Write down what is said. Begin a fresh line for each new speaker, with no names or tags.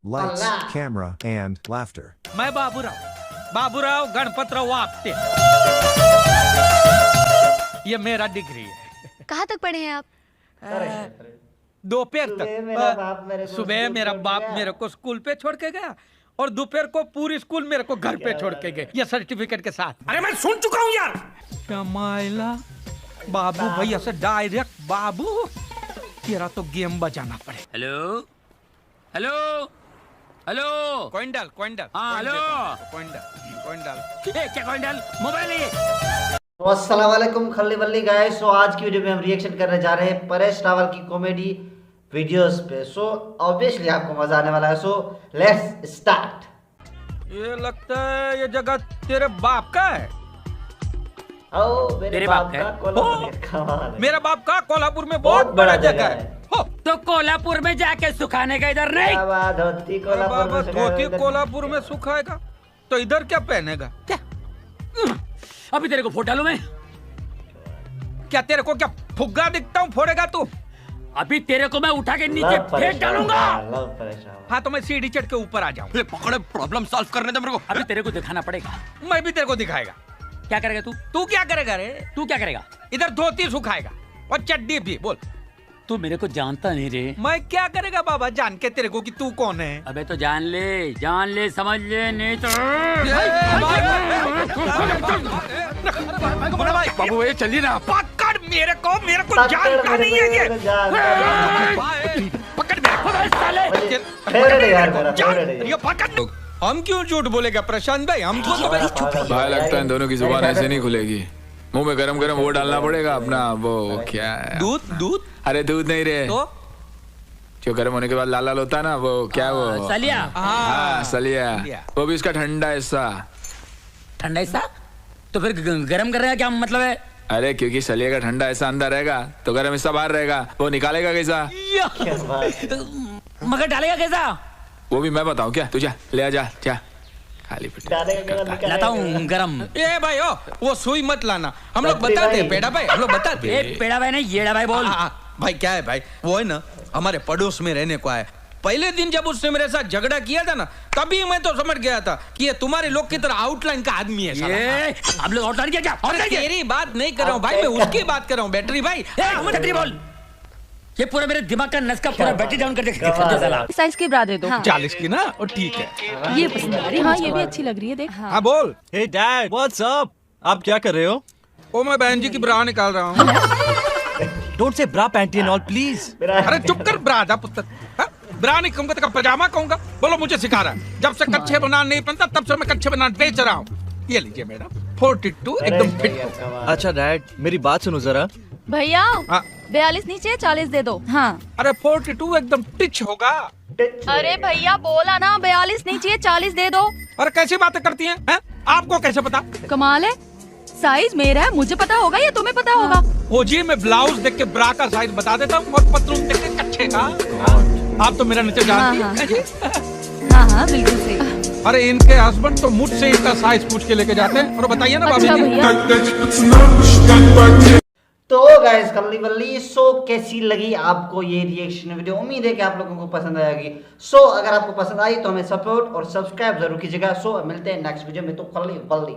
Lights,
Allah.
camera, and laughter.
मैं बाबूराव गणपतराव आपटे। ये मेरा डिग्री है।
कहाँ तक पढ़े हैं आप?
दोपहर
तक
सुबह मेरा बाप मेरे को स्कूल पे छोड़ के गया और दोपहर को पूरी स्कूल मेरे को घर पे छोड़ के गए, ये सर्टिफिकेट के साथ। अरे मैं सुन चुका हूँ यार। कमाइला बाबू भैया से डायरेक्ट बाबू, तेरा तो गेम बजाना पड़े।
हेलो हेलो हेलो
क्विंटल
हाँ हेलो
क्विंटल
क्या क्विंटल मोबाइल है।
तो अस्सलाम वालेकुम खल्ली बल्ली गाइस। सो आज की वीडियो में हम रिएक्शन करने जा रहे हैं परेश रावल की कॉमेडी वीडियोस पे। सो ऑब्वियसली आपको मजा आने वाला है। So let's start.
ये लगता है ये जगह तेरे बाप का है।
ओ मेरे बाप का कोल्हापुर
ओ, मेरा बाप का कोल्हापुर में बहुत बड़ा जगह है। हो,
तो कोल्हापुर में जाके सुखाने का इधर नहीं।
क्या बात, धोती कोल्हापुर
बाबा
में सुखाएगा
धोती
इधर।
कोल्हापुर में सुखाएगा तो इधर क्या पहनेगा?
क्या अभी तेरे को फोट डालू मैं?
क्या तेरे को क्या फुग्गा दिखता हूँ फोड़ेगा तू?
अभी तेरे को मैं उठा के नीचे
लव परेश
फेंक डालूंगा।
रावल, लव परेश रावल।
हाँ तो मैं सीढ़ी चढ़ के ऊपर आ जाऊँ।
पकड़े प्रॉब्लम सॉल्व करने दे मेरे को। अभी तेरे को दिखाना पड़ेगा।
मैं भी तेरे को दिखाएगा।
क्या करेगा तू?
तू क्या करेगा रे?
तू क्या करेगा?
इधर धोती सुखाएगा और चड्डी भी। बोल
तू मेरे को जानता नहीं रे।
मैं क्या करेगा बाबा जान के तेरे को कि तू कौन है?
अबे तो जान ले समझ ले नहीं तो
बाबू ये चलिए ना। पकड़ मेरे को जानता नहीं है ये। पकड़ मेरे को।
फेवरेट है यार मेरा, फेवरेट है ये।
ये पकड़। हम क्यों झूठ बोलेगा प्रशांत भाई? हम तो
भाई लगता है इन दोनों की जुबान ऐसे नहीं खुलेगी। मुंह में गरम गरम वो डालना पड़ेगा अपना वो क्या है?
दूध।
अरे दूध नहीं रे,
तो
जो गर्म होने के बाद लाल लाल होता है ना वो क्या है वो?
सलिया।
हाँ सलिया। वो भी उसका ठंडा हिस्सा।
ठंडा हिस्सा? तो फिर गरम कर रहे हैं क्या मतलब है?
अरे क्योंकि सलिया का ठंडा हिस्सा अंदर रहेगा तो गर्म हिस्सा बाहर रहेगा, वो निकालेगा कैसा?
क्या बात।
मगर डालेगा कैसा?
वो भी मैं बताऊं क्या? तू जा ले आ, जा खाली पेट
डालेगा क्या, निकालेगा
लाता हूँ गरम।
ए भाई ओ वो सुई मत लाना। हम लोग बताते हैं पेड़ा भाई, हम लोग बताते
ए
हैं।
पेड़ा भाई नहीं येड़ा भाई बोल।
भाई क्या है भाई, वो है ना हमारे पड़ोस में रहने को आया। पहले दिन जब उसने मेरे साथ झगड़ा किया था ना, तभी मैं तो समझ गया था कि ये तुम्हारे लोग की तरह आउटलाइन का आदमी है साला।
ये आप लोग आउटलाइन क्या?
अरे तेरी बात नहीं कर रहा हूँ भाई, मैं उसकी बात कर रहा हूँ। बैटरी भाई
बैटरी बोल। ये पूरा मेरे दिमाग का नस का पूरा बैटरी डाउन कर दे साला।
साइज की ब्रा दे दो।
40 की ना, और ठीक है।
ये पसंद आ रही है। हाँ ये भी अच्छी लग रही है, देख।
हाँ बोल।
हे डैड, व्हाट्स अप? आप क्या कर रहे हो?
ओ मैं बहन जी की ब्रा निकाल रहा हूँ।
Don't say bra panty and all please.
अरे चुप कर ब्रादा पुत्र। हाँ? ब्रा नहीं कहूंगा तो पजामा कहूंगा? बोलो मुझे सिखा रहा है। जब से कच्चे बनाना नहीं बनता तब से मैं कच्चे बनाना बेच रहा हूँ। ये लीजिए मैडम 42 एकदम फिट।
अच्छा डैड, मेरी बात सुनो जरा।
भैया
हाँ।
42 नीचे 40 दे दो। हाँ
अरे 42 एकदम टिच होगा।
अरे भैया बोला ना 42 नीचे 40 दे दो।
अरे कैसी बातें करती हैं? हैं? आपको कैसे पता?
कमाल है, साइज मेरा है, मुझे पता होगा या तुम्हें पता होगा?
ओ जी मैं ब्लाउज देख के ब्रा का साइज बता देता हूँ और पतलून देख के कच्छे का। आप तो मेरा नीचे जानती हैं।
हाँ बिल्कुल सही।
अरे इनके हस्बैंड तो मुझसे इनका साइज पूछ के लेके जाते हैं। और बताइए ना
अच्छा
भाभी
भैया।
तो गाइस खल्ली बल्ली, सो कैसी लगी आपको ये रिएक्शन वीडियो? उम्मीद है कि आप लोगों को पसंद आएगी। सो अगर आपको पसंद आई तो हमें सपोर्ट और सब्सक्राइब जरूर कीजिएगा। सो मिलते हैं नेक्स्ट वीडियो में। तो खल्ली बल्ली।